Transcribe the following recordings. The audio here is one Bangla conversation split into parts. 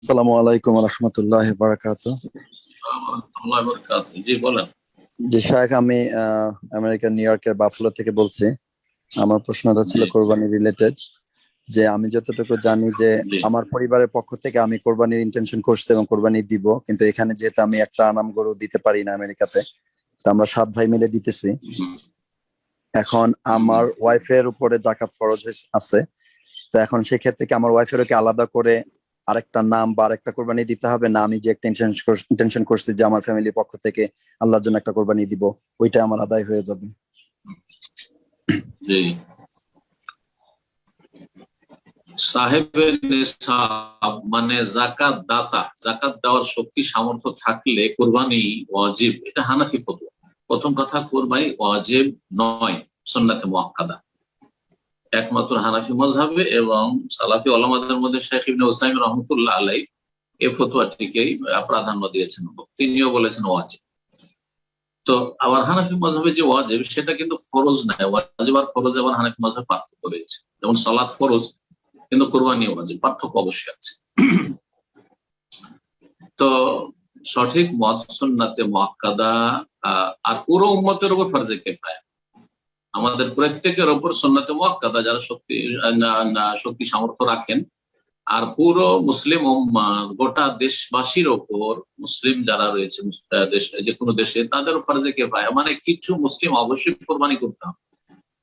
আসসালামু আলাইকুম রহমতুল্লাহ বারাকাতুহু। জি বলেন। জি শায়েখ, আমি আমেরিকার নিউ ইয়র্কের বাফলো থেকে বলছি। আমার প্রশ্নটা ছিল কোরবানি রিলেটেড। যে আমি যতটুকু জানি যে আমার পরিবারের পক্ষ থেকে আমি কোরবানির ইন্টেনশন করছি এবং কোরবানি দিব, কিন্তু এখানে যেহেতু আমি একটা আনাম গরু দিতে পারি না আমেরিকাতে, তো আমরা 7 ভাই মিলে দিতেছি। এখন আমার ওয়াইফের উপরে যাকাত ফরজ আছে, তো এখন সেক্ষেত্রে কি আমার ওয়াইফেরও কি আলাদা করে আরেকটা নাম বা আরেকটা কোরবানি দিতে হবে, না আমি যে একটা ইন্টেনশন করছি যে আমার ফ্যামিলির পক্ষ থেকে আল্লাহর জন্য একটা কোরবানি দিব, ওইটা আমার আদায় হয়ে যাবে? জি, সাহেবের নিসাব মানে জাকাত দাতা, জাকাত দেওয়ার শক্তি সামর্থ্য থাকলে কোরবানি ওয়াজিব, এটা হানাফি ফতোয়া। প্রথম কথা, কোরবানি ওয়াজিব নয়, সুন্নাতে মুআক্কাদা। একমাত্র হানাফি মাযহাবে এবং সালাফি উলামাদের মধ্যে শেখ ইবনে উসাইমিন রাহমাতুল্লাহ আলাইহি এই ফতোয়াটিকেই প্রাধান্য দিয়েছেন, তিনিও বলেছেন ওয়াজিব। তো আবার হানাফি মাযহাবে যে ওয়াজিব সেটা কিন্তু ফরজ নয়। ওয়াজিব আর ফরজ আবার হানাফি মাযহাবে পার্থক্য রয়েছে। যেমন সালাত ফরজ, কিন্তু কোরবানি ওয়াজিব, পার্থক্য অবশ্যই আছে। তো সঠিক মত সুন্নাতে মুআক্কাদা আর পুরো উম্মতের উপর ফরজে কিফায়া। আমাদের প্রত্যেকের উপর সুন্নাতে মুআক্কাদা, যারা শক্তি সামর্থ্য রাখেন, আর পুরো মুসলিম গোটা দেশবাসীর ওপর, মুসলিম যারা রয়েছে যে কোনো দেশে, তাদের ফরজে কিফায়া, মানে কিছু মুসলিম অবশ্যই কোরবানি করতে হবে।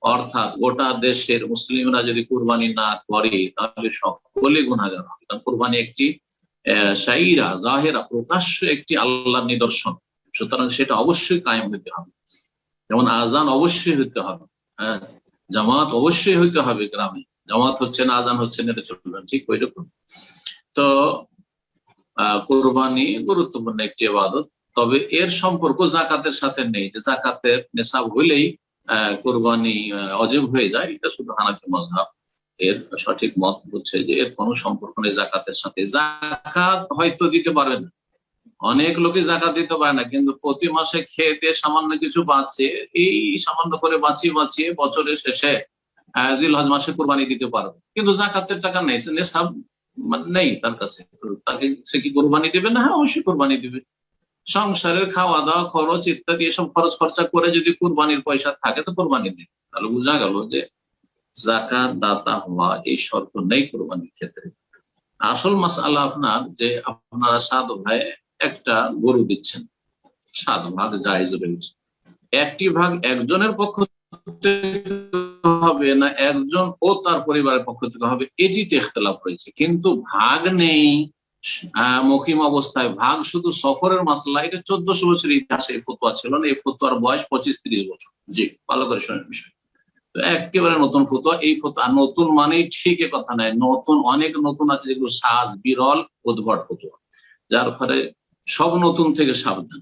অর্থাৎ গোটা দেশের মুসলিমরা যদি কোরবানি না করে তাহলে সকলে গুনাহগার হবে। কারণ কোরবানি একটি শাইরা জাহেরা, প্রকাশ্য একটি আল্লাহর নিদর্শন, সুতরাং সেটা অবশ্যই কায়েম হতে হবে। যেমন আজান অবশ্যই হতে হবে, জামাত অবশ্যই হইতে হবে। গ্রামে জামাত হচ্ছে না, আজান হচ্ছে না, এটা চলবে না, ঠিক ওই রকম। তো কোরবানি গুরুত্বপূর্ণ একটি ইবাদত, তবে এর সম্পর্ক জাকাতের সাথে নেই যে জাকাতের নেশাব হইলেই কোরবানি ওয়াজিব হয়ে যায়। এটা শুধু হানাফি মাযহাব এর সঠিক মত হচ্ছে যে এর কোনো সম্পর্ক নেই জাকাতের সাথে। জাকাত হয়তো দিতে পারবেন, অনেক লোকে জাকাত দিতে পারে না, কিন্তু প্রতি মাসে খেতে সামান্য কিছু বাঁচে, এই সামান্য করে বাঁচিয়ে বাঁচিয়ে বছরের শেষে জিলহজ মাসে কোরবানি দিতে পারবে, কিন্তু জাকাতের টাকা নেই, নেশাব নেই তার কাছে। তাকে সে কি কোরবানি দিবে না? হ্যাঁ, অবশ্যই কোরবানি দিবে। সংসারের খাওয়া দাওয়া খরচ ইত্যাদি এসব খরচ খরচা করে যদি কোরবানির পয়সা থাকে তো কোরবানি দিবে। তাহলে বোঝা গেল যে জাকাত দাতা হওয়া এই শর্ত নেই কোরবানির ক্ষেত্রে। আসল মাসআলা আপনার যে আপনারা 7 ভাই একটা গরু দিচ্ছেন, 7 ভাগ জায়েজ রয়েছে। একটি ভাগ একজনের পক্ষ থেকে হবে না একজন ও তার পরিবারের পক্ষ থেকে হবে, এটিতে ইখতিলাফ রয়েছে। কিন্তু ভাগ নেই মকিম অবস্থায়, ভাগ শুধু সফরের মাসলা। এটা 1400 বছর ইতিহাসে এই ফতোয়া ছিল না, এই ফতোয়ার বয়স 25-30 বছর। জি, ভালো করে শোনেন বিষয়। তো একেবারে নতুন ফতোয়া, এই ফতোয়া নতুন মানেই ঠিক কথা নয়, নতুন অনেক নতুন আছে যেগুলো সাজ, বিরল, উদ্ভট ফতোয়া, যার ফলে সব নতুন থেকে সাবধান,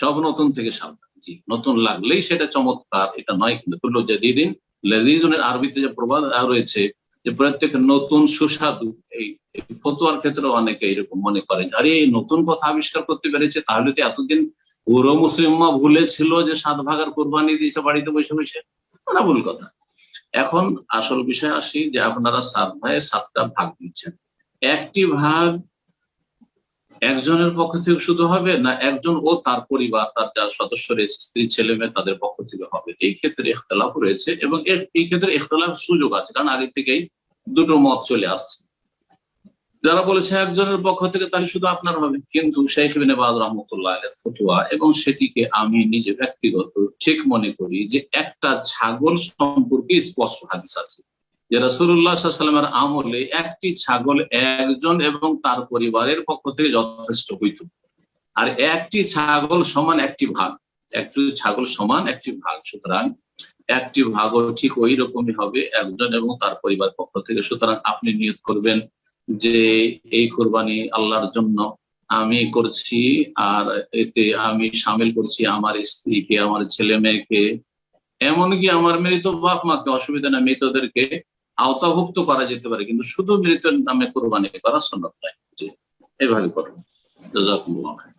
সব নতুন থেকে সাবধান। জি, নতুন লাগলেই সেটা চমৎকার এটা নয়, কিন্তু তুল্য জাদিদিন লাযীজুনের আরবিতে যে প্রবাদ রয়েছে যে প্রত্যেক নতুন সুস্বাদু, এই ফতোয়ার ক্ষেত্রে অনেকে এরকম মনে করেন, আরে এই নতুন কথা আবিষ্কার করতে পেরেছে, তাহলে তো এতদিন পুরো মুসলিমা ভুলে ছিল যে 7 ভাগের কোরবানি দিয়েছে বাড়িতে বসে বসে, না, ভুল কথা। এখন আসল বিষয় আসি যে আপনারা 7 ভাইয়ে 7টা ভাগ দিচ্ছেন, একটি ভাগ একজনের পক্ষ থেকে শুধু হবে না একজন ও তার পরিবার, তার যারা সদস্য রয়েছে, স্ত্রী ছেলে মেয়ে, তাদের পক্ষ থেকে হবে? এই ক্ষেত্রে ইখতিলাফ রয়েছে, এবং এই ক্ষেত্রে ইখতিলাফ সুযোগ আছে, কারণ আগে থেকেই দুটো মত চলে আসছে। যারা বলেছে একজনের পক্ষ থেকে তাহলে শুধু আপনার হবে, কিন্তু শেখ ইবনে বাজ রাহমাতুল্লাহ আলাইহির ফতোয়া, এবং সেটিকে আমি নিজে ব্যক্তিগত ঠিক মনে করি, যে একটা ছাগল সম্পর্কে স্পষ্ট হাদিস আছে যে রাসূলুল্লাহ সাল্লাল্লাহু আলাইহি ওয়াসাল্লামের আমলে একটি ছাগল একজন এবং তার পরিবারের পক্ষ থেকে যথেষ্ট হইত, আর একটি ছাগল সমান একটি ভাগ, একটি ছাগল সমান একটি ভাগ। সুতরাং একটি ভাগও ঠিক ওই রকমই হবে একজন এবং তার পরিবার পক্ষ থেকে। সুতরাং আপনি নিয়ত করবেন যে এই কোরবানি আল্লাহর জন্য আমি করছি, আর এতে আমি সামিল করছি আমার স্ত্রীকে, আমার ছেলে মেয়েকে, এমনকি আমার মৃত বাপ মাকে, অসুবিধা না, মৃতদেরকে আওতাভুক্ত করা যেতে পারে, কিন্তু শুধু মৃতের নামে কোরবানি করা সুন্নাত নয়। জি, এভাবে করবেন। জাযাকুমুল্লাহ খাইর।